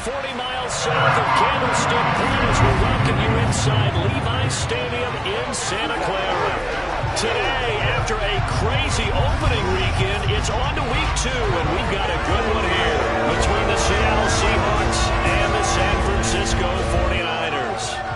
40 miles south of Candlestick Point as we welcome you inside Levi's Stadium in Santa Clara. Today, after a crazy opening weekend, it's on to week 2, and we've got a good one here between the Seattle Seahawks and the San Francisco 49ers.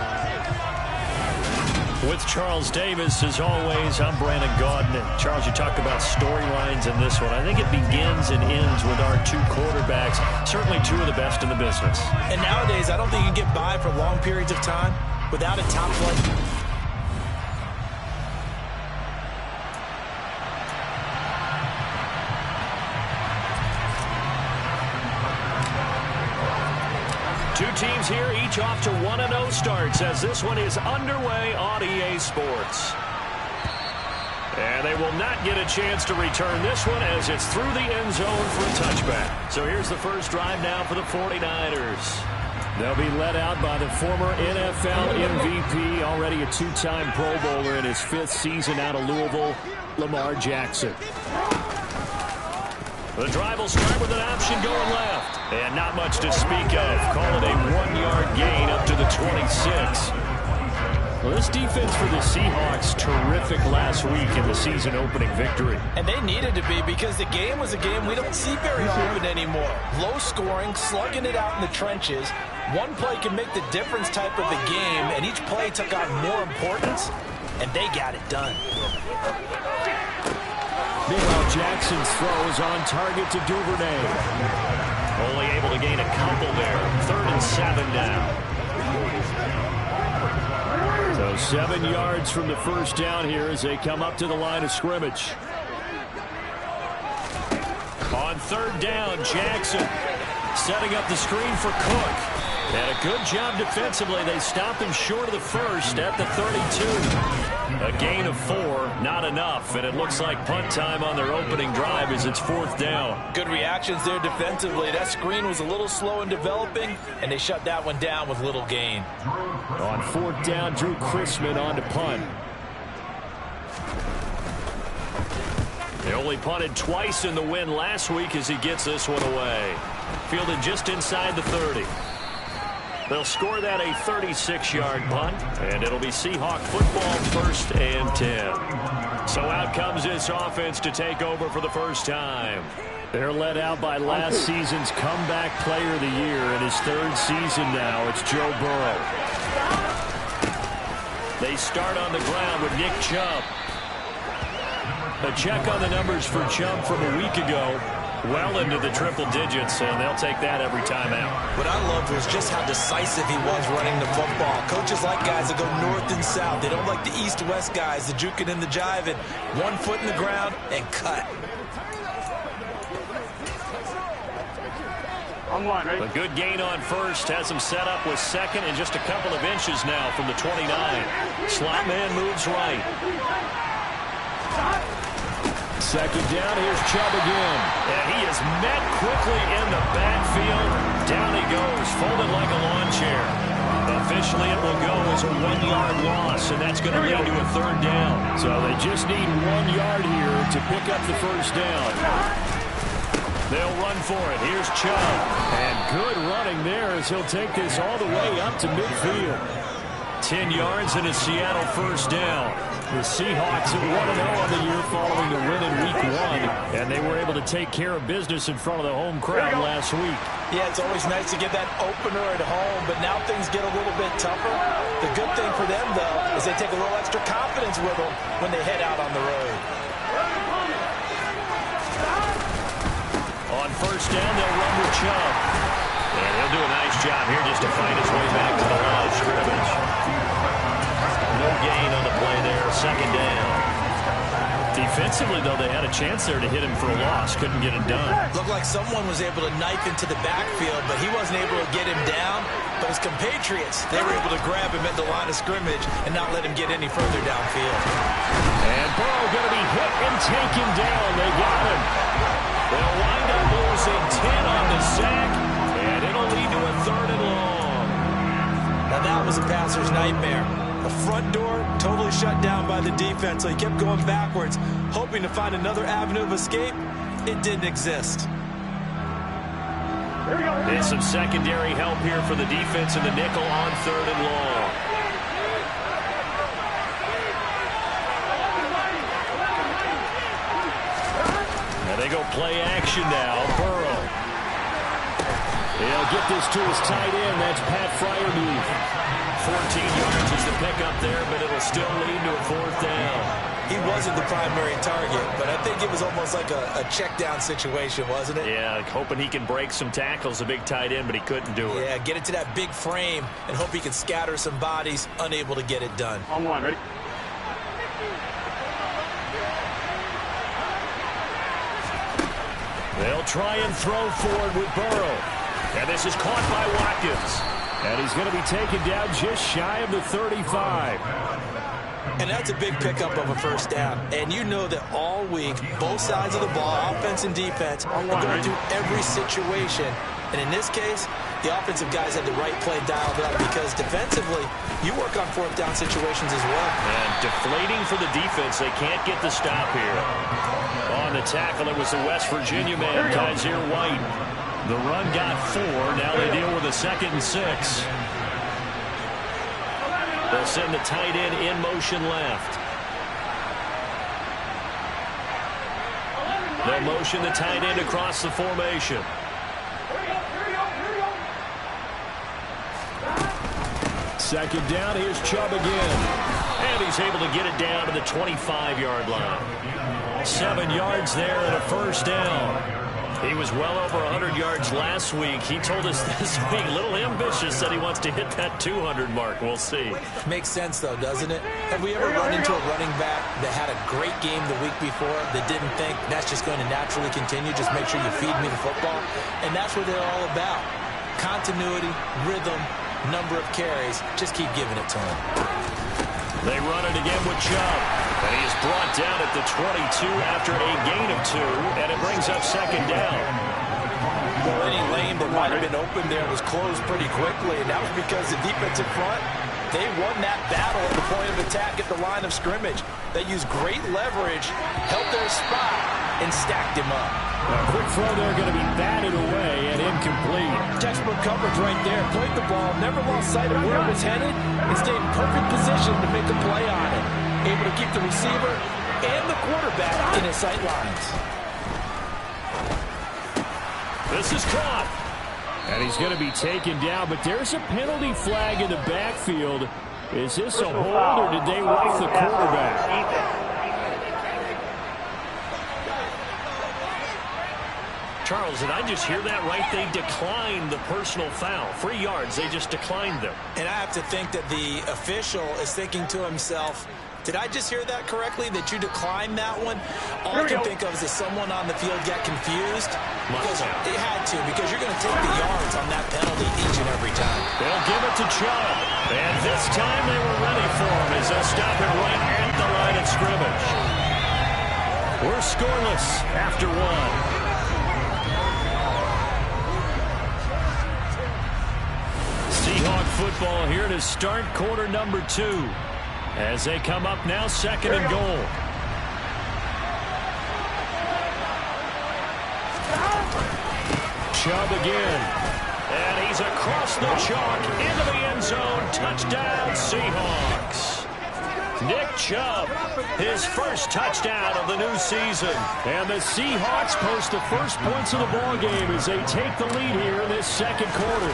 With Charles Davis, as always, I'm Brandon Gaudin. And Charles, you talk about storylines in this one. I think it begins and ends with our two quarterbacks, certainly two of the best in the business. And nowadays, I don't think you can get by for long periods of time without a top flight. Two teams here, each off to 1-0 starts as this one is underway on EA Sports. And they will not get a chance to return this one as it's through the end zone for a touchback. So here's the first drive now for the 49ers. They'll be led out by the former NFL MVP, already a two-time Pro Bowler in his 5th season out of Louisville, Lamar Jackson. The drive will start with an option going left. And not much to speak of. Call it a 1-yard gain up to the 26. Well, this defense for the Seahawks, terrific last week in the season opening victory. And they needed to be because the game was a game we don't see very often anymore. Low scoring, slugging it out in the trenches. One play can make the difference type of the game, and each play took on more importance, and they got it done. Meanwhile, Jackson's throw is on target to Duvernay. Only able to gain a couple there. 3rd and 7 now. So 7 yards from the first down here as they come up to the line of scrimmage. On 3rd down, Jackson setting up the screen for Cook. And a good job defensively. They stopped him short of the first at the 32. A gain of 4, not enough, and it looks like punt time on their opening drive as it's 4th down. Good reactions there defensively. That screen was a little slow in developing, and they shut that one down with little gain. On 4th down, Drew Chrisman on to punt. They only punted twice in the win last week as he gets this one away. Fielded just inside the 30. They'll score that a 36-yard punt, and it'll be Seahawk football 1st and 10. So out comes this offense to take over for the first time. They're led out by last season's comeback player of the year. In his 3rd season now, it's Joe Burrow. They start on the ground with Nick Chubb. A check on the numbers for Chubb from a week ago. Well into the triple digits, and they'll take that every time out. What I loved was just how decisive he was running the football. Coaches like guys that go north and south. They don't like the east-west guys, the juking and the jiving. 1 foot in the ground and cut. A good gain on first has him set up with 2nd and just a couple of inches now from the 29. Slot man moves right. 2nd down, here's Chubb again. And he is met quickly in the backfield. Down he goes, folded like a lawn chair. Officially, it will go as a 1-yard loss, and that's going to lead to a 3rd down. So they just need 1 yard here to pick up the first down. They'll run for it. Here's Chubb. And good running there as he'll take this all the way up to midfield. 10 yards and a Seattle first down. The Seahawks at 1-0 on the year following the win in week 1, and they were able to take care of business in front of the home crowd last week. Yeah, it's always nice to get that opener at home, but now things get a little bit tougher. The good thing for them, though, is they take a little extra confidence with them when they head out on the road. On first down, they'll run with Chubb. And he'll do a nice job here just to find his way back to the line of scrimmage. No gain on the play there, 2nd down. Defensively, though, they had a chance there to hit him for a loss. Couldn't get it done. Looked like someone was able to knife into the backfield, but he wasn't able to get him down. But his compatriots, they were able to grab him at the line of scrimmage and not let him get any further downfield. And Burrow going to be hit and taken down. They got him. They'll wind up losing 10 on the sack, and it'll lead to a 3rd and long. Now that was a passer's nightmare. The front door totally shut down by the defense, so he kept going backwards, hoping to find another avenue of escape. It didn't exist. And some secondary help here for the defense in the nickel on 3rd and long. Now they go play action now. Burrow. He'll get this to his tight end. That's Pat Freiermuth. 14 yards is the pickup there, but it'll still lead to a 4th down. He wasn't the primary target, but I think it was almost like a check down situation, wasn't it? Yeah, hoping he can break some tackles, a big tight end, but he couldn't do it. Yeah, get it to that big frame and hope he can scatter some bodies, unable to get it done. On one, ready? They'll try and throw forward with Burrow. And this is caught by Watkins. And he's going to be taken down just shy of the 35. And that's a big pickup of a 1st down. And you know that all week, both sides of the ball, offense and defense, are going through every situation. And in this case, the offensive guys had the right play dialed up because defensively, you work on 4th down situations as well. And deflating for the defense. They can't get the stop here. On the tackle, it was the West Virginia man, Kaiser White. The run got 4. Now they deal with a 2nd and 6. They'll send the tight end in motion left. They'll motion the tight end across the formation. Second down, here's Chubb again. And he's able to get it down to the 25-yard line. 7 yards there and a 1st down. He was well over 100 yards last week. He told us this week, a little ambitious, that he wants to hit that 200 mark. We'll see. Makes sense, though, doesn't it? Have we ever run into a running back that had a great game the week before that didn't think that's just going to naturally continue? Just make sure you feed me the football. And that's what they're all about. Continuity, rhythm, number of carries. Just keep giving it to him. They run it again with Chubb. And he is brought down at the 22 after a gain of 2. And it brings up 2nd down. Well, any lane that might have been open there was closed pretty quickly. And that was because the defensive front, they won that battle at the point of attack at the line of scrimmage. They used great leverage, held their spot, and stacked him up. A quick throw there going to be batted away and incomplete. Textbook coverage right there. Played the ball, never lost sight of where it was headed, and stayed in perfect position to make a play on it. Able to keep the receiver and the quarterback in his sight lines. This is caught. And he's going to be taken down, but there's a penalty flag in the backfield. Is this a hold, or did they rough the quarterback? Charles, did I just hear that right? They declined the personal foul. 3 yards, they just declined them. And I have to think that the official is thinking to himself, did I just hear that correctly, that you declined that one? All I can think of is that someone on the field got confused. Because it had to, because you're going to take the yards on that penalty each and every time. They'll give it to Chubb. And this time they were ready for him as they'll stop it right at the line of scrimmage. We're scoreless after 1. Seahawk football here to start quarter number 2. As they come up now, 2nd and goal. Chubb again. And he's across the chalk into the end zone. Touchdown, Seahawks. Nick Chubb, his first touchdown of the new season. And the Seahawks post the first points of the ball game as they take the lead here in this 2nd quarter.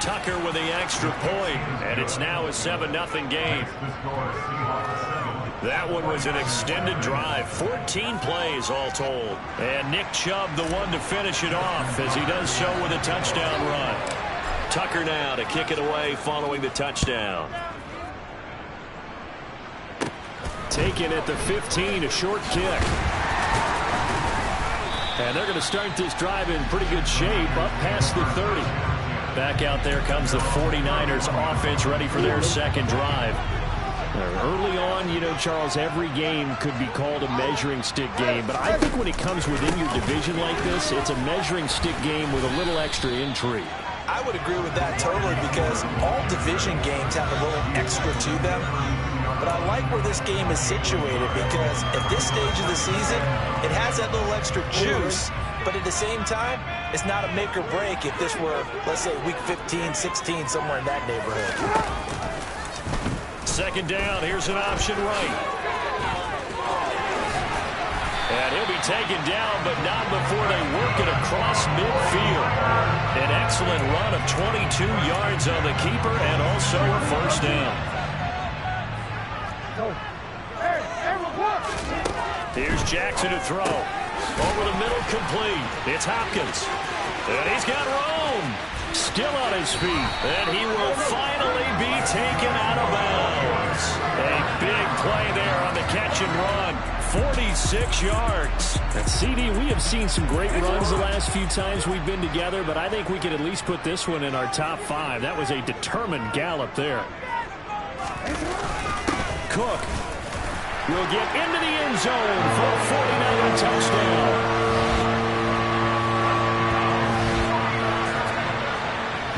Tucker with the extra point, and it's now a 7-0 game. That one was an extended drive, 14 plays all told. And Nick Chubb the one to finish it off as he does so with a touchdown run. Tucker now to kick it away following the touchdown. Taken at the 15, a short kick. And they're going to start this drive in pretty good shape, up past the 30. Back out there comes the 49ers offense ready for their 2nd drive. Early on, you know, Charles, every game could be called a measuring stick game. But I think when it comes within your division like this, it's a measuring stick game with a little extra intrigue. I would agree with that totally because all division games have a little extra to them. but I like where this game is situated because at this stage of the season, it has that little extra juice, but at the same time, it's not a make or break if this were, let's say, week 15, 16, somewhere in that neighborhood. Second down, here's an option right. And he'll be taken down, but not before they work it across midfield. An excellent run of 22 yards on the keeper and also a first down. Here's Jackson to throw. Over the middle, complete. It's Hopkins. And he's got room. Still on his feet. And he will finally be taken out of bounds. A big play there on the catch and run. 46 yards. And CD, we have seen some great runs the last few times we've been together, but I think we could at least put this one in our top 5. That was a determined gallop there. Cook will get into the end zone for a 49er touchdown.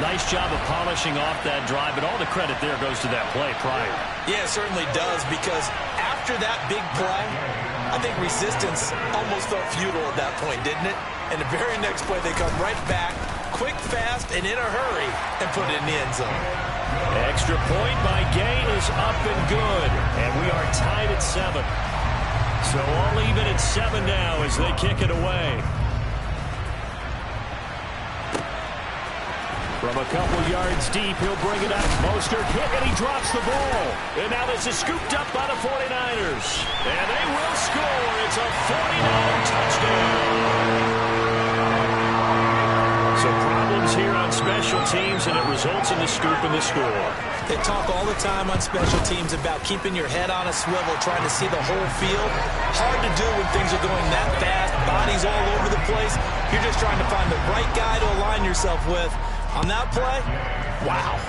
Nice job of polishing off that drive, but all the credit there goes to that play prior. Yeah, it certainly does, because after that big play, I think resistance almost felt futile at that point, didn't it? And the very next play, they come right back, quick, fast, and in a hurry, and put it in the end zone. Extra point by Gain is up and good, and we are tied at 7. So all even at 7 now as they kick it away. From a couple yards deep, he'll bring it up. Mostert hit, and he drops the ball. And now this is scooped up by the 49ers. And they will score. It's a 49er touchdown. So problems here on special teams, and it results in the scoop and the score. They talk all the time on special teams about keeping your head on a swivel, trying to see the whole field. Hard to do when things are going that fast, bodies all over the place. You're just trying to find the right guy to align yourself with. On that play, wow.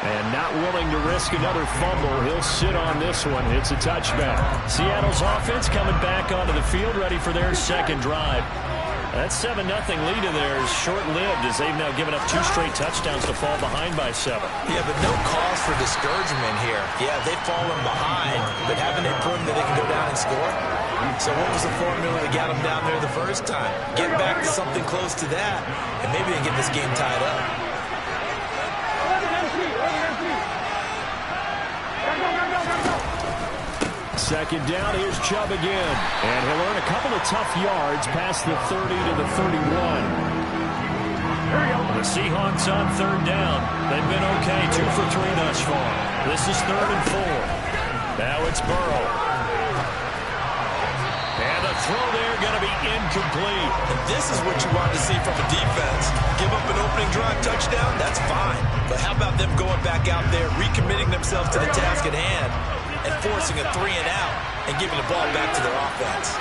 And not willing to risk another fumble, he'll sit on this one. It's a touchback. Seattle's offense coming back onto the field, ready for their second drive. That 7-0 lead of theirs is short-lived as they've now given up 2 straight touchdowns to fall behind by 7. Yeah, but no cause for discouragement here. Yeah, they've fallen behind, but haven't they proven that they can go down and score? So what was the formula that got them down there the first time? Get back to something close to that, and maybe they get this game tied up. Second down, here's Chubb again. And he'll earn a couple of tough yards past the 30 to the 31. The Seahawks on third down. They've been okay, 2 for 3 thus far. This is 3rd and 4. Now it's Burrow. And the throw there going to be incomplete. And this is what you want to see from a defense. Give up an opening drive touchdown, that's fine. But how about them going back out there, recommitting themselves to the task at hand, and forcing a 3 and out and giving the ball back to their offense.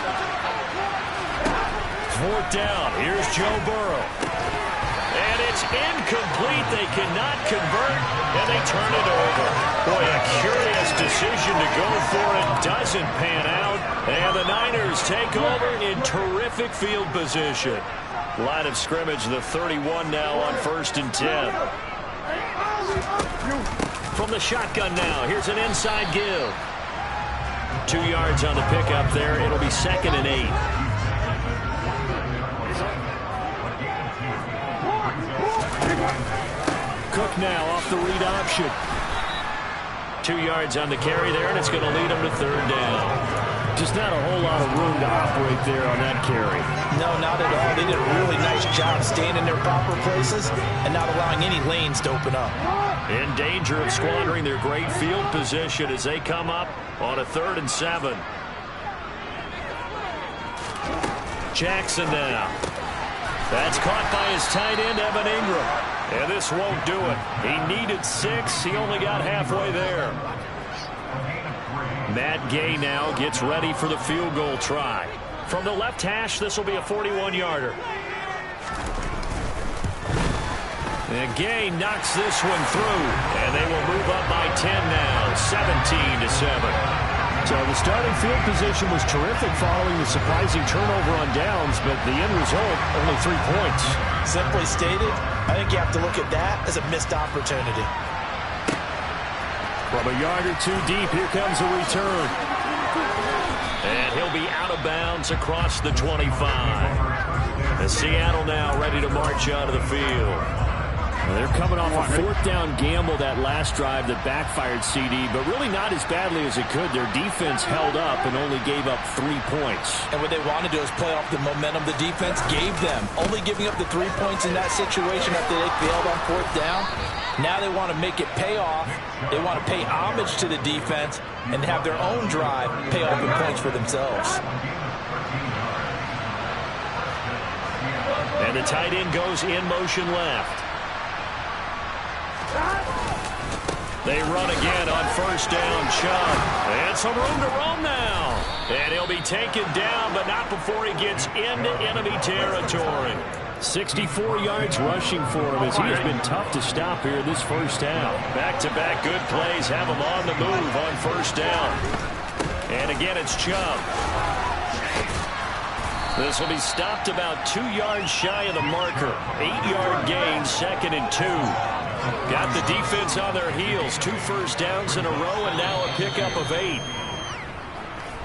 4th down. Here's Joe Burrow. And it's incomplete. They cannot convert, and they turn it over. Boy, a curious decision to go for it. Doesn't pan out. And the Niners take over in terrific field position. Line of scrimmage, the 31 now on 1st and 10. From the shotgun now, here's an inside give. 2 yards on the pickup there. It'll be 2nd and 8. Cook now off the read option. 2 yards on the carry there, and it's going to lead him to 3rd down. Just not a whole lot of room to operate there on that carry. No, not at all. They did a really nice job staying in their proper places and not allowing any lanes to open up. In danger of squandering their great field position as they come up on a 3rd and 7. Jackson now. That's caught by his tight end, Evan Ingram. And this won't do it. He needed 6. He only got halfway there. Matt Gay now gets ready for the field goal try. From the left hash, this will be a 41-yarder. And Gay knocks this one through, and they will move up by 10 now, 17-7. So the starting field position was terrific following the surprising turnover on downs, but the end result, only 3 points. Simply stated, I think you have to look at that as a missed opportunity. From a yard or two deep, here comes a return. And he'll be out of bounds across the 25. And Seattle now ready to march onto the field. Well, they're coming off a fourth down gamble that last drive that backfired, CD, but really not as badly as it could. Their defense held up and only gave up 3 points. And what they want to do is play off the momentum the defense gave them. Only giving up the 3 points in that situation after they failed on fourth down. Now they want to make it pay off. They want to pay homage to the defense and have their own drive pay off in points for themselves. And the tight end goes in motion left. They run again on first down. Chubb. And some room to roam now. And he'll be taken down, but not before he gets into enemy territory. 64 yards rushing for him as he has been tough to stop here this first half. Back-to-back good plays have him on the move on first down. And again, it's Chubb. This will be stopped about 2 yards shy of the marker. 8-yard gain, 2nd and 2. Got the defense on their heels. 2 first downs in a row and now a pickup of 8.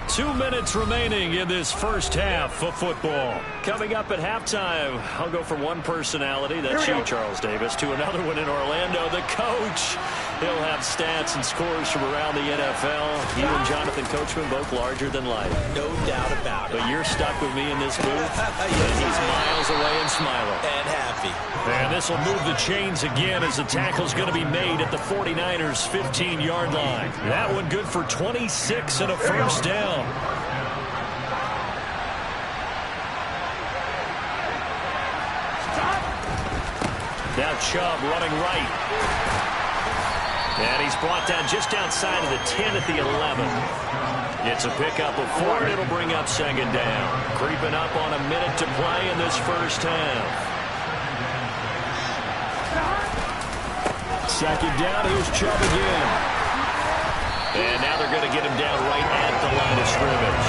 2 minutes remaining in this first half of football. Coming up at halftime, I'll go from one personality, that's you, Charles Davis, to another one in Orlando, the coach. He'll have stats and scores from around the NFL. You and Jonathan Coachman, both larger than life. No doubt about it. But you're stuck with me in this booth, and he's miles away and smiling. And happy. And this will move the chains again as the tackle's going to be made at the 49ers' 15-yard line. That one good for 26 and a first down. Now Chubb running right. And he's brought down just outside of the 10 at the 11. It's a pickup of 4, and it'll bring up 2nd down. Creeping up on a minute to play in this first half. 2nd down, here's Chubb again. And now they're going to get him down right at the line of scrimmage.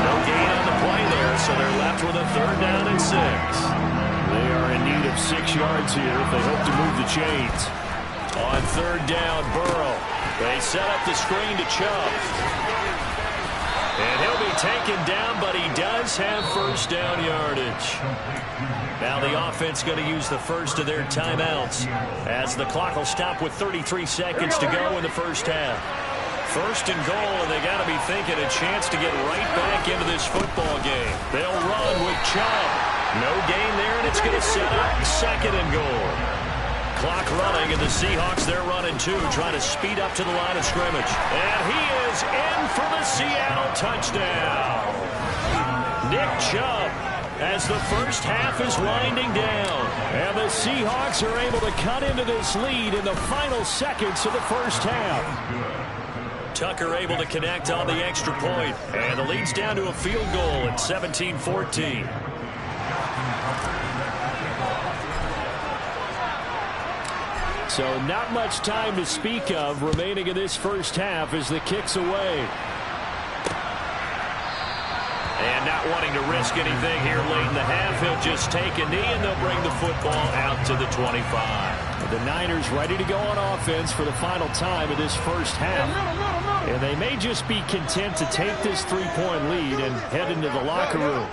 No gain on the play there, so they're left with a 3rd down and 6. They are in need of 6 yards here if they hope to move the chains. On 3rd down, Burrow. They set up the screen to Chubb. And he'll be taken down, but he does have first down yardage. Now the offense going to use the first of their timeouts as the clock will stop with 33 seconds to go in the first half. 1st and goal, and they got to be thinking a chance to get right back into this football game. They'll run with Chubb. No gain there, and it's going to set up 2nd and goal. Clock running, and the Seahawks, they're running too, trying to speed up to the line of scrimmage. And he is in for the Seattle touchdown. Nick Chubb, as the first half is winding down. And the Seahawks are able to cut into this lead in the final seconds of the first half. Tucker able to connect on the extra point. And the lead's down to a field goal at 17-14. So not much time to speak of remaining in this first half as the kick's away. And not wanting to risk anything here late in the half, he'll just take a knee and they'll bring the football out to the 25. The Niners ready to go on offense for the final time of this first half. And they may just be content to take this 3-point lead and head into the locker room.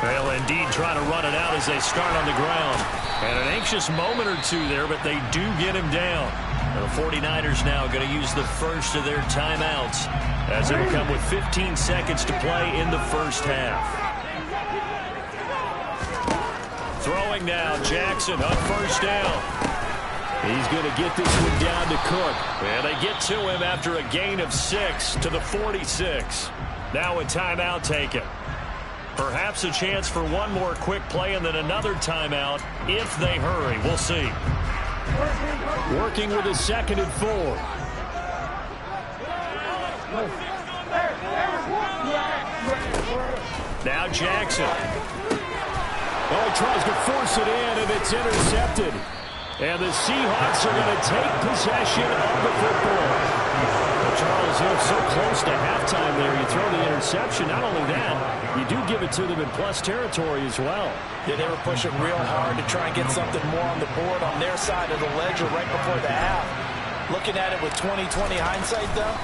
They'll indeed try to run it out as they start on the ground. And an anxious moment or two there, but they do get him down. The 49ers now going to use the first of their timeouts as it'll come with 15 seconds to play in the first half. Throwing now, Jackson on first down. He's going to get this one down to Cook. And they get to him after a gain of 6 to the 46. Now a timeout taken. Perhaps a chance for one more quick play and then another timeout if they hurry. We'll see. Working with a 2nd and 4. Now Jackson. Oh, he tries to force it in, and it's intercepted. And the Seahawks are going to take possession of the football. Charles, you're so close to halftime there. You throw the interception. Not only that, you do give it to them in plus territory as well. Yeah, they were pushing real hard to try and get something more on the board on their side of the ledger right before the half. Looking at it with 20/20 hindsight, though,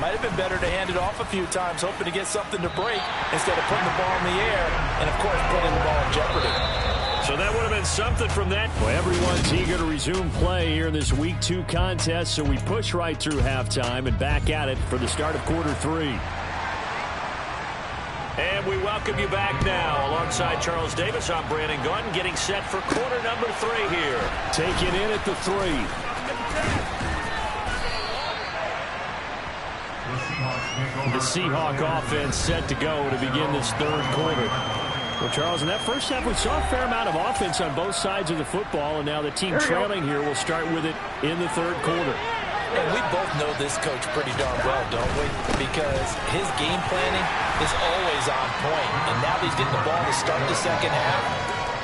might have been better to hand it off a few times, hoping to get something to break instead of putting the ball in the air and, of course, putting the ball in jeopardy. So that would have been something from that. Well, everyone's eager to resume play here in this Week 2 contest, so we push right through halftime and back at it for the start of quarter 3. And we welcome you back now. Alongside Charles Davis, I'm Brandon Gunn, getting set for quarter number 3 here. Taking in at the 3. The Seahawk offense set to go to begin this third quarter. Well, Charles, in that first half, we saw a fair amount of offense on both sides of the football, and now the team trailing here will start with it in the third quarter. And we both know this coach pretty darn well, don't we? Because his game planning is always on point. And now he's getting the ball to start the second half.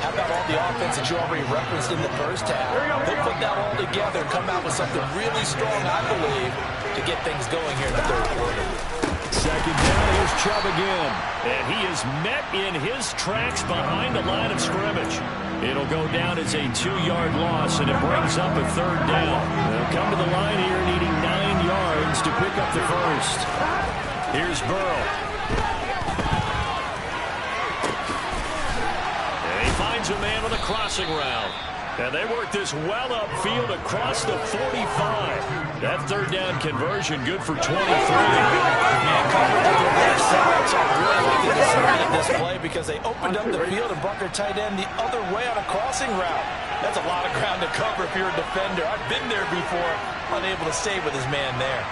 How about all the offense that you already referenced in the first half? He'll put that all together and come out with something really strong, I believe, to get things going here in the third quarter. Second down, here's Chubb again. And he is met in his tracks behind the line of scrimmage. It'll go down as a 2-yard loss, and it brings up a third down. They'll come to the line here needing 9 yards to pick up the first. Here's Burrow. And he finds a man on the crossing route. And they work this well upfield across the 45. That third down conversion good for 23. Man, coverage on the left side. So I really like the design of this play because they opened up the field and brought their tight end the other way on a crossing route. That's a lot of ground to cover if you're a defender. I've been there before, unable to stay with his man there.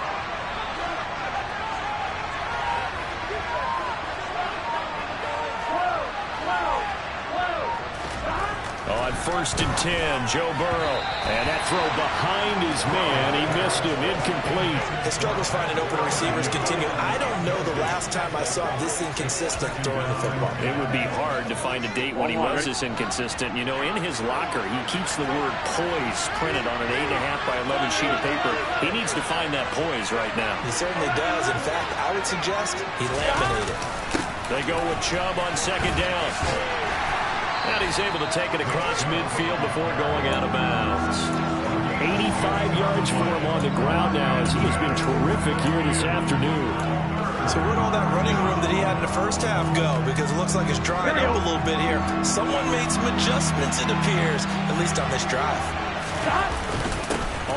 On 1st and 10, Joe Burrow. And that throw behind his man. He missed him. Incomplete. His struggles finding open receivers continue. I don't know the last time I saw him this inconsistent throwing the football. It would be hard to find a date when he was this inconsistent. You know, in his locker, he keeps the word poise printed on an 8.5 by 11 sheet of paper. He needs to find that poise right now. He certainly does. In fact, I would suggest he laminated. They go with Chubb on second down. And he's able to take it across midfield before going out of bounds. 85 yards for him on the ground now as he has been terrific here this afternoon. So where'd all that running room that he had in the first half go? Because it looks like it's drying up a little bit here. Someone made some adjustments, it appears, at least on this drive.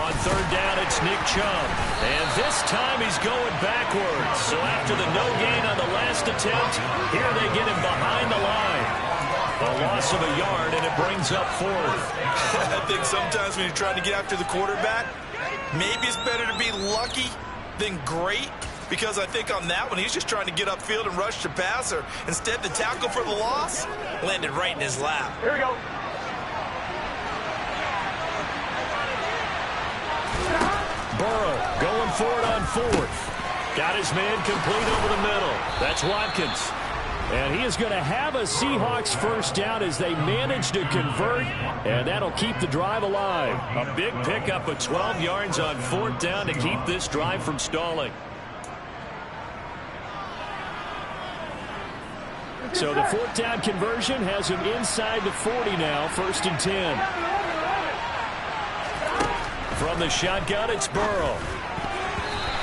On third down, it's Nick Chubb. And this time he's going backwards. So after the no gain on the last attempt, here they get him behind the line. A loss of a yard, and it brings up 4th. I think sometimes when you're trying to get after the quarterback, maybe it's better to be lucky than great, because I think on that one, he's just trying to get upfield and rush the passer. Instead, the tackle for the loss landed right in his lap. Here we go. Burrow going for it on 4th. Got his man complete over the middle. That's Watkins. And he is going to have a Seahawks first down as they manage to convert, and that'll keep the drive alive. A big pickup of 12 yards on 4th down to keep this drive from stalling. So the 4th down conversion has him inside the 40 now, 1st and 10. From the shotgun, it's Burrow.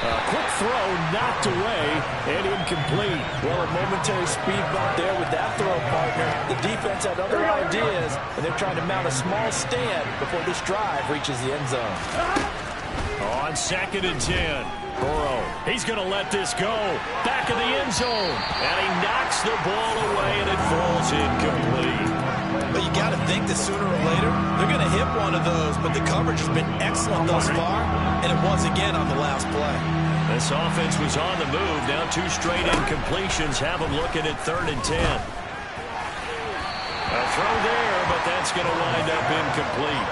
A quick throw knocked away and incomplete. Well, a momentary speed bump there with that throw, partner. The defense had other ideas, and they're trying to mount a small stand before this drive reaches the end zone. On 2nd and 10, Burrow. He's going to let this go. Back of the end zone. And he knocks the ball away, and it falls incomplete. But you got to think that sooner or later, they're going to hit one of those. But the coverage has been excellent thus far, and it was again on the last play. This offense was on the move. Now 2 straight incompletions have them looking at 3rd and 10. A throw there, but that's going to wind up incomplete.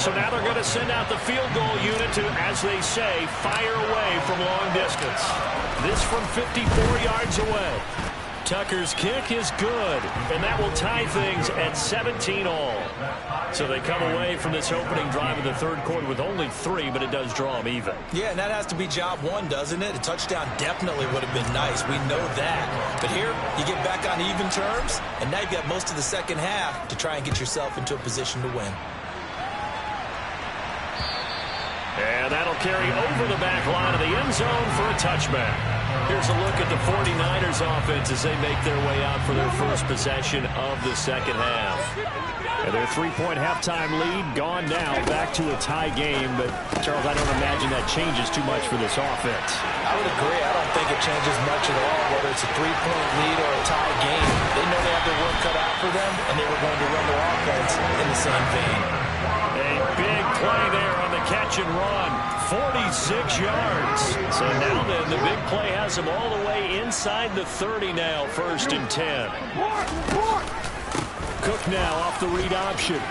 So now they're going to send out the field goal unit to, as they say, fire away from long distance. This from 54 yards away. Tucker's kick is good, and that will tie things at 17 all. So they come away from this opening drive in the third quarter with only 3, but it does draw them even. Yeah, and that has to be job one, doesn't it? A touchdown definitely would have been nice. We know that. But here, you get back on even terms, and now you've got most of the second half to try and get yourself into a position to win. And that'll carry over the back line of the end zone for a touchback. Here's a look at the 49ers offense as they make their way out for their first possession of the second half. And their 3-point halftime lead gone now, back to a tie game. But, Charles, I don't imagine that changes too much for this offense. I would agree. I don't think it changes much at all, whether it's a 3-point lead or a tie game. They know they have their work cut out for them, and they were going to run their offense in the same vein. A big play there on the catch and run. 46 yards. So now then, the big play has them all the way inside the 30 now, 1st and 10. Cook now off the read option.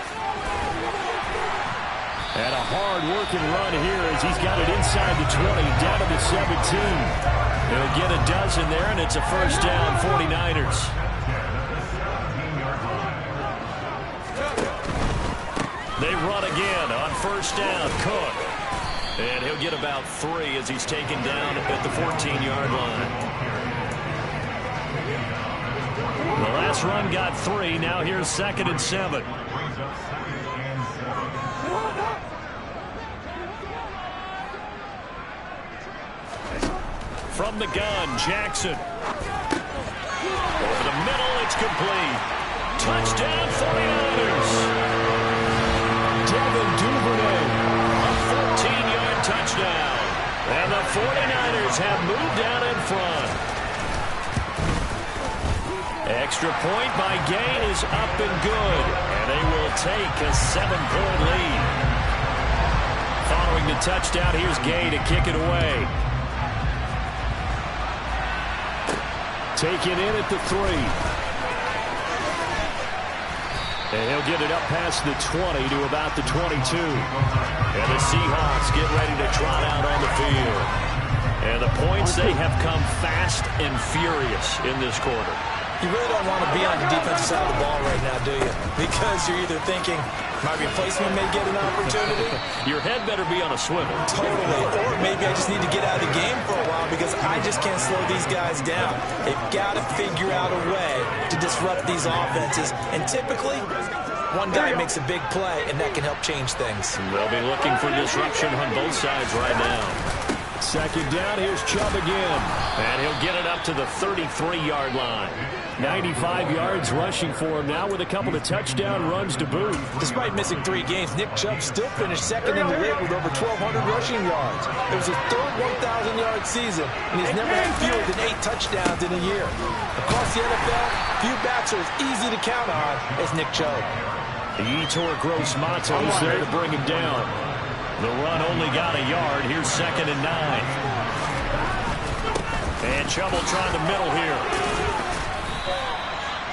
And a hard-working run here as he's got it inside the 20, down to the 17. He'll get a dozen there, and it's a first down, 49ers. They run again on first down. Cook. And he'll get about 3 as he's taken down at the 14-yard line. The last run got 3. Now here's 2nd and 7. From the gun, Jackson. Over the middle, it's complete. Touchdown, 49ers. Devin Duvernay, a 14-yard touchdown. And the 49ers have moved down in front. Extra point by Gay is up and good. And they will take a 7-point lead. Following the touchdown, here's Gay to kick it away. Taken in at the 3. And he'll get it up past the 20 to about the 22. And the Seahawks get ready to trot out on the field. And the points, they have come fast and furious in this quarter. You really don't want to be on the defensive side of the ball right now, do you? Because you're either thinking, my replacement may get an opportunity. Your head better be on a swivel. Totally. Or maybe I just need to get out of the game for a while because I just can't slow these guys down. They've got to figure out a way to disrupt these offenses. And typically, one guy makes a big play, and that can help change things. They'll be looking for disruption on both sides right now. 2nd down, here's Chubb again. And he'll get it up to the 33-yard line. 95 yards rushing for him now with a couple of touchdown runs to boot. Despite missing 3 games, Nick Chubb still finished 2nd in the league with over 1,200 rushing yards. It was his 3rd 1,000-yard season, and he's never had fewer than 8 touchdowns in a year. Across the NFL, few backs are as easy to count on as Nick Chubb. Yetur Gross-Matos there to bring him down. The run only got a yard. Here's 2nd and 9. And Chubb will try the middle here.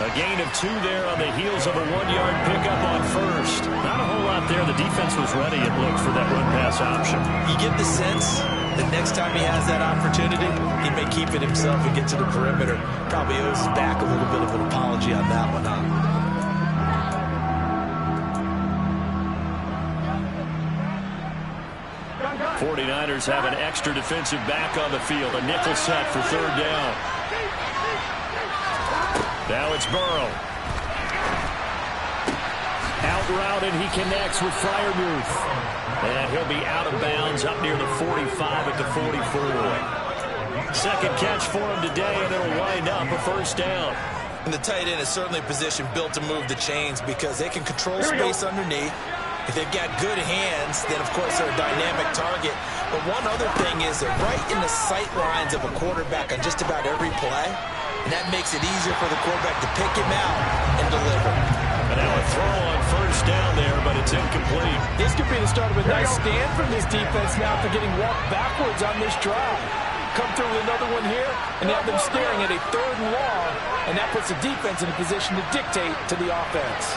A gain of 2 there on the heels of a 1-yard pickup on first. Not a whole lot there. The defense was ready, it looked, for that run-pass option. You get the sense that next time he has that opportunity, he may keep it himself and get to the perimeter. Probably owes his back a little bit of an apology on that one, huh? 49ers have an extra defensive back on the field. A nickel set for 3rd down. Now it's Burrow. Out route, and he connects with Freiermuth. And he'll be out of bounds up near the 45 at the 44. 2nd catch for him today, and it'll wind up a 1st down. And the tight end is certainly a position built to move the chains because they can control space underneath. If they've got good hands, then, of course, they're a dynamic target. But one other thing is they're right in the sight lines of a quarterback on just about every play. And that makes it easier for the quarterback to pick him out and deliver. And now a throw on 1st down there, but it's incomplete. This could be the start of a nice stand from this defense now for getting walked backwards on this drive. Come through with another one here, and have them staring at a 3rd and long, and that puts the defense in a position to dictate to the offense.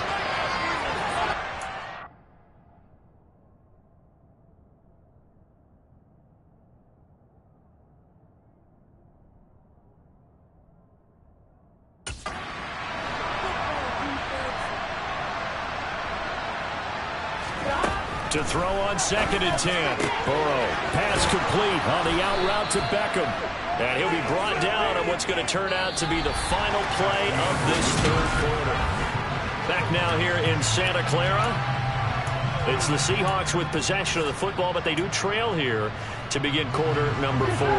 To throw on 2nd and 10. Burrow, pass complete on the out route to Beckham. And he'll be brought down on what's going to turn out to be the final play of this 3rd quarter. Back now here in Santa Clara. It's the Seahawks with possession of the football, but they do trail here to begin quarter number 4.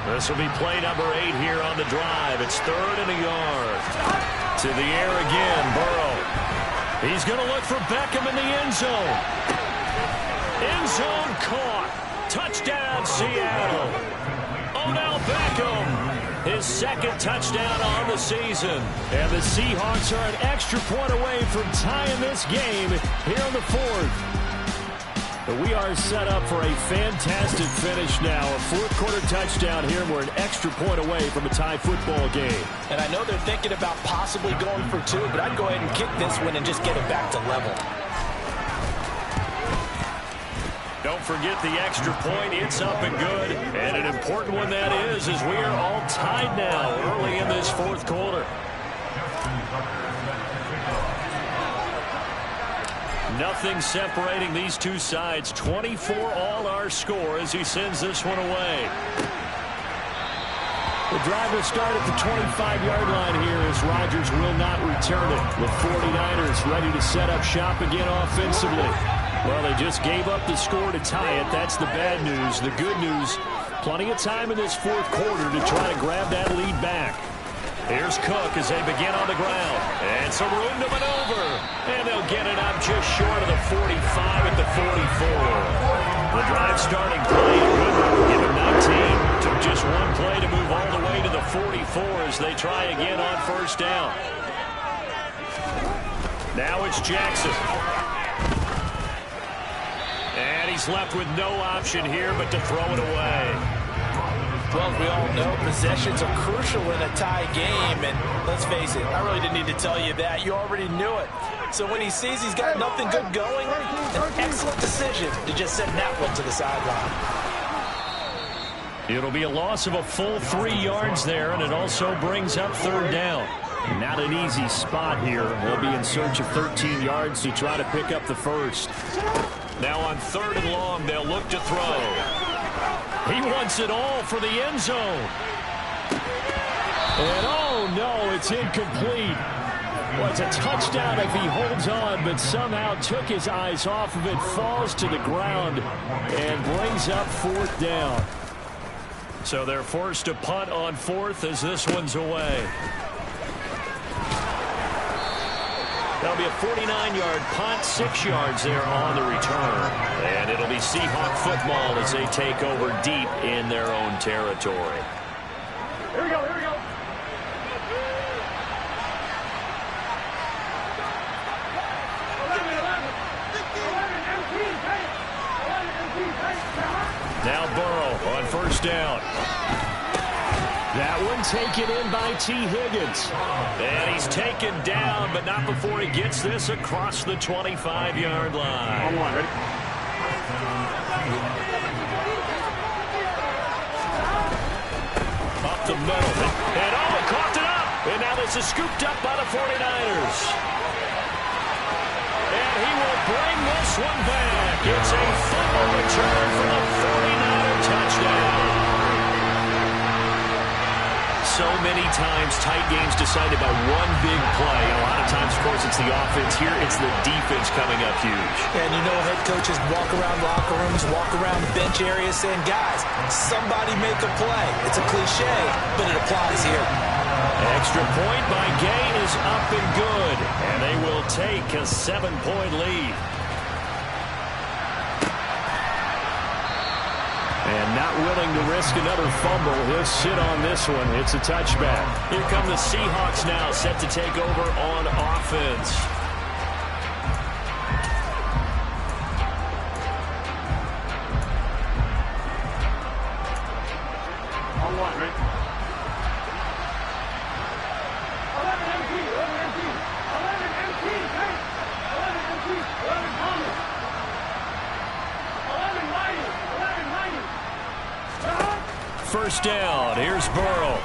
This will be play number 8 here on the drive. It's 3rd and a yard. To the air again, Burrow. He's going to look for Beckham in the end zone. End zone caught. Touchdown, Seattle. Odell Beckham, his 2nd touchdown on the season. And the Seahawks are an extra point away from tying this game here on the 4th. But we are set up for a fantastic finish now. A 4th quarter touchdown here, and we're an extra point away from a tie football game. And I know they're thinking about possibly going for 2, but I'd go ahead and kick this one and just get it back to level. Don't forget the extra point. It's up and good. And an important one that is, as we are all tied now early in this 4th quarter. Nothing separating these two sides. 24 all our score as he sends this one away. The drive will start at the 25-yard line here as Rodgers will not return it. The 49ers ready to set up shop again offensively. Well, they just gave up the score to tie it. That's the bad news. The good news, plenty of time in this 4th quarter to try to grab that lead back. Here's Cook as they begin on the ground. And some room to maneuver. And they'll get it up just short of the 45 at the 44. The drive starting play. Good. Give him 19. Took just one play to move all the way to the 44 as they try again on 1st down. Now it's Jackson. And he's left with no option here but to throw it away. Well, as we all know, possessions are crucial in a tie game. And let's face it, I really didn't need to tell you that. You already knew it. So when he sees he's got nothing good going, an excellent decision to just send that one to the sideline. It'll be a loss of a full 3 yards there, and it also brings up 3rd down. Not an easy spot here. They'll be in search of 13 yards to try to pick up the 1st. Now on 3rd and long, they'll look to throw. He wants it all for the end zone. And oh no, it's incomplete. Well, it's a touchdown if he holds on, but somehow took his eyes off of it, falls to the ground, and brings up 4th down. So they're forced to punt on 4th as this one's away. That'll be a 49-yard punt, 6 yards there on the return. And it'll be Seahawk football as they take over deep in their own territory. Here we go, here we go. Now Burrow on 1st down. That one taken in by T. Higgins. And he's taken down, but not before he gets this across the 25-yard line. Ready? Up the middle. And oh, coughed it up. And now this is scooped up by the 49ers. And he will bring this one back. It's a fumble return for the 49er touchdown. So many times tight games decided by one big play. And a lot of times, of course, it's the offense. Here, it's the defense coming up huge. And you know head coaches walk around locker rooms, walk around bench areas saying, guys, somebody make a play. It's a cliche, but it applies here. Extra point by Gay is up and good. And they will take a 7-point lead. And not willing to risk another fumble. He'll sit on this one. It's a touchback. Here come the Seahawks now, set to take over on offense. On 1, ready? 11 empty, 11 empty, 11 empty, 11 empty, 11 Thomas, 11 Mighty, 11 Mighty. 1st down. Here's Burrow.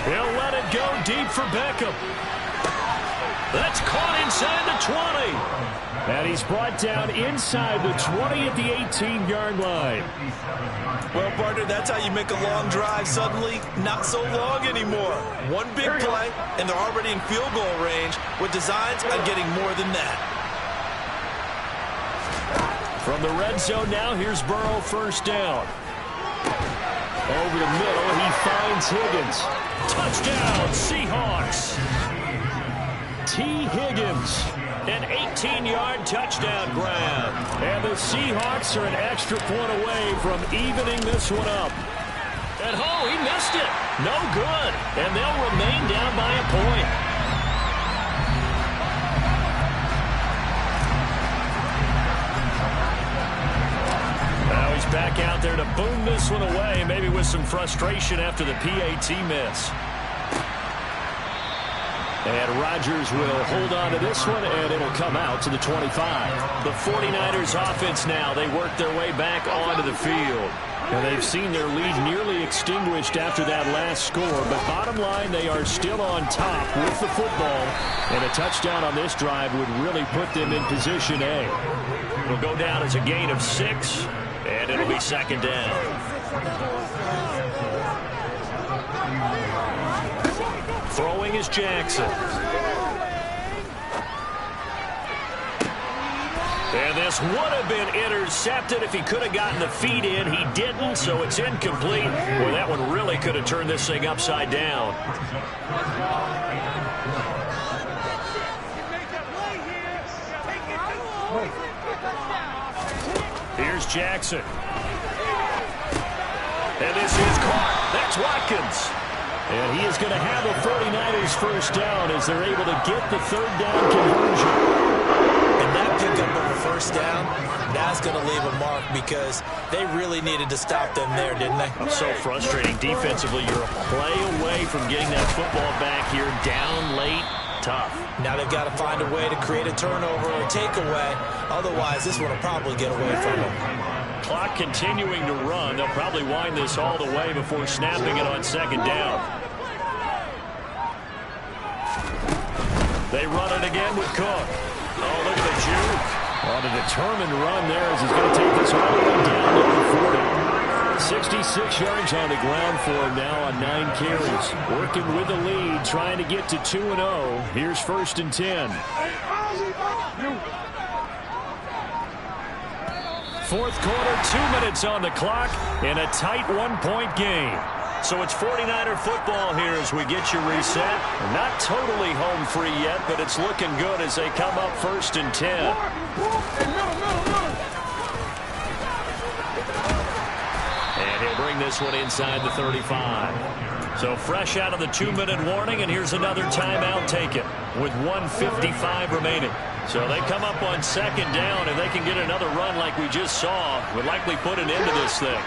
He'll let it go deep for Beckham. That's caught inside the 20. And he's brought down inside the 20 at the 18-yard line. Well, partner, that's how you make a long drive suddenly not so long anymore. One big play, and they're already in field goal range with designs on getting more than that. From the red zone now, here's Burrow, first down. Over the middle, he finds Higgins. Touchdown, Seahawks. T. Higgins. An 18-yard touchdown grab. And the Seahawks are an extra point away from evening this one up. And he missed it. No good. And they'll remain down by a point. Now he's back out there to boom this one away, maybe with some frustration after the PAT miss. And Rodgers will hold on to this one, and it'll come out to the 25. The 49ers offense now, they work their way back onto the field. And they've seen their lead nearly extinguished after that last score. But bottom line, they are still on top with the football. And a touchdown on this drive would really put them in position A. It'll go down as a gain of 6, and it'll be second down. Throwing is Jackson. And this would have been intercepted if he could have gotten the feet in. He didn't, so it's incomplete. Boy, that one really could have turned this thing upside down. Here's Jackson. And this is caught. That's Watkins. And he is going to have the 49ers first down as they're able to get the third down conversion. And that pickup of a first down, that's going to leave a mark because they really needed to stop them there, didn't they? So frustrating. Defensively, you're a play away from getting that football back here. Down late, tough. Now they've got to find a way to create a turnover or takeaway. Otherwise, this one will probably get away from them. Clock continuing to run. They'll probably wind this all the way before snapping it on second down. They run it again with Cook. Oh, look at the juke. On a determined run there as he's going to take this all the way down to the 40. 66 yards on the ground for him now on 9 carries. Working with the lead, trying to get to 2-0. Here's first and 10. Fourth quarter, 2 minutes on the clock, in a tight one-point game. So it's 49er football here as we get you reset. Not totally home free yet, but it's looking good as they come up first and 10. And he'll bring this one inside the 35. So fresh out of the 2-minute warning, and here's another timeout taken with 1:55 remaining. So they come up on second down, and they can get another run like we just saw. Would likely put an end to this thing.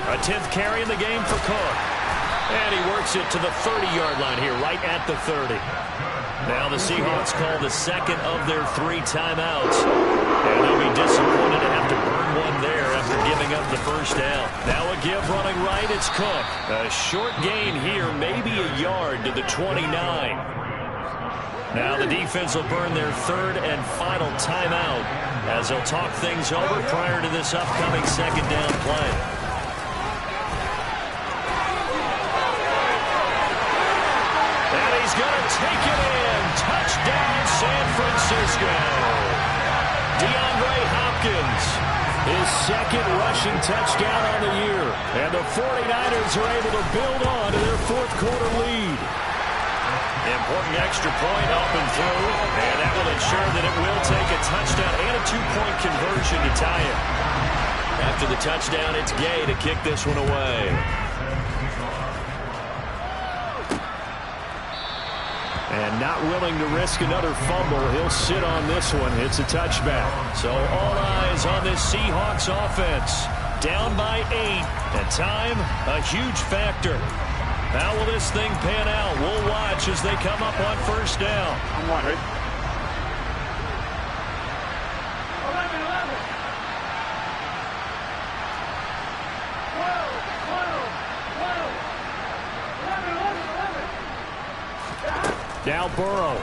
A 10th carry in the game for Cook. And he works it to the 30-yard line here, right at the 30. Now the Seahawks call the second of their 3 timeouts. And they'll be disappointed to have to burn one there after giving up the first down. Now a give running right, it's Cook. A short gain here, maybe a yard to the 29. Now the defense will burn their third and final timeout as they'll talk things over prior to this upcoming second down play. And he's going to take it in. Touchdown, San Francisco. DeAndre Hopkins, his second rushing touchdown on the year. And the 49ers are able to build on to their fourth quarter lead. Important extra point up and through. And that will ensure that it will take a touchdown and a 2-point conversion to tie it. After the touchdown, it's Gay to kick this one away. And not willing to risk another fumble. He'll sit on this one. It's a touchback. So all eyes on this Seahawks offense. Down by 8. And time, a huge factor. How will this thing pan out? We'll watch as they come up on first down. I'm wondering. Now Burrow.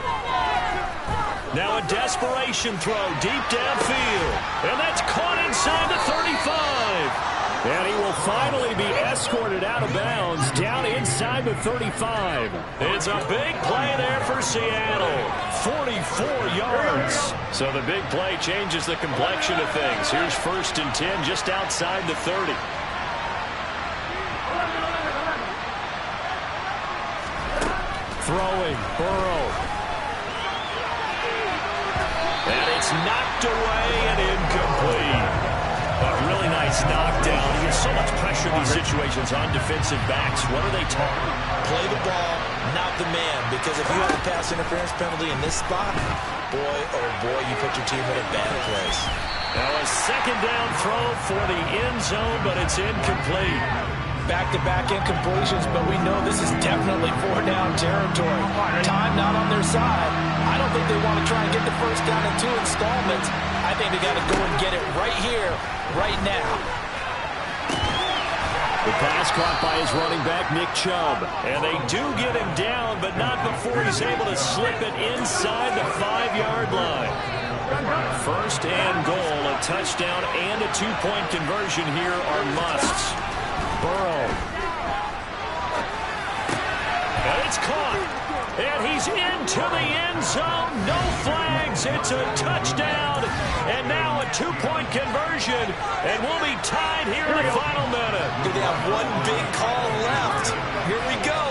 Now a desperation throw deep downfield. And that's caught inside the 35. And he will finally be escorted out of bounds down inside the 35. It's a big play there for Seattle. 44 yards. So the big play changes the complexion of things. Here's 1st and 10 just outside the 30. Throwing, Burrow. And it's knocked away and incomplete. A really nice knockdown. He has so much pressure in these situations on defensive backs. What are they taught? Play the ball, not the man. Because if you have a pass interference penalty in this spot, boy, oh boy, you put your team in a bad place. Now a 2nd down throw for the end zone, but it's incomplete. Back-to-back incompletions, but we know this is definitely 4-down territory. Time not on their side. I don't think they want to try and get the first down in 2 installments. I think they got to go and get it right here, right now. The pass caught by his running back, Nick Chubb. And they do get him down, but not before he's able to slip it inside the 5-yard line. 1st and goal, a touchdown and a 2-point conversion here are musts. Burrow. And it's caught. And he's into the end zone. No flags. It's a touchdown. And now a 2-point conversion. And we'll be tied here in the final minute. Do they have one big call left? Here we go.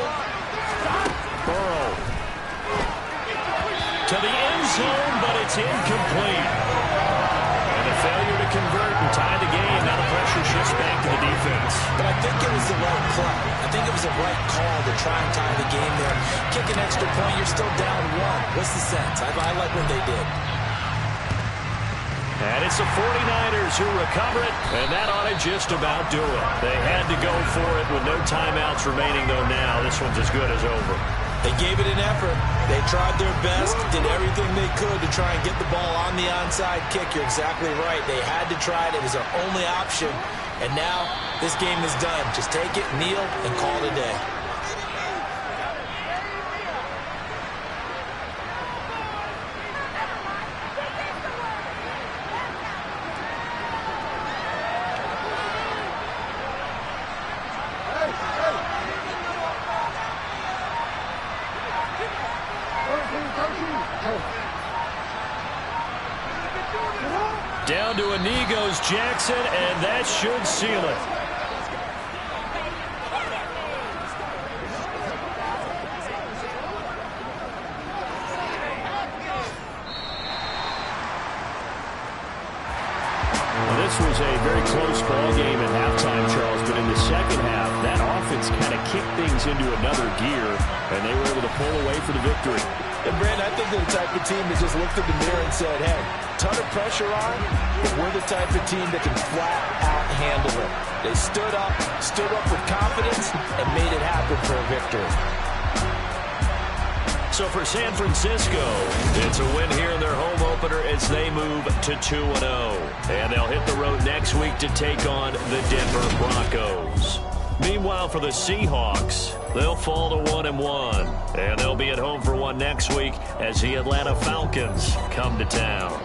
Burrow. To the end zone, but it's incomplete. And a failure to convert and tie the game. Now the pressure shifts back to the defense. But I think it was the right play. I think it was the right call to try and tie the game there. Kick an extra point, you're still down 1. What's the sense? I like what they did. And it's the 49ers who recover it, and that ought to just about do it. They had to go for it with no timeouts remaining, though now this one's as good as over. They gave it an effort. They tried their best, did everything they could to try and get the ball on the onside kick. You're exactly right. They had to try it. It was their only option. And now this game is done. Just take it, kneel, and call it a day. Down to a knee goes Jackson, and that should seal it. This was a very close ball game at halftime, Charles, but in the second half, that offense kind of kicked things into another gear, and they were able to pull away for the victory. And, Brandon, I think they're the type of team that just looked in the mirror and said, hey, ton of pressure on, but we're the type of team that can flat out handle it. They stood up with confidence, and made it happen for a victory. So for San Francisco, it's a win here in their home opener as they move to 2-0. And they'll hit the road next week to take on the Denver Broncos. Meanwhile, for the Seahawks, they'll fall to 1-1. And they'll be at home for one next week as the Atlanta Falcons come to town.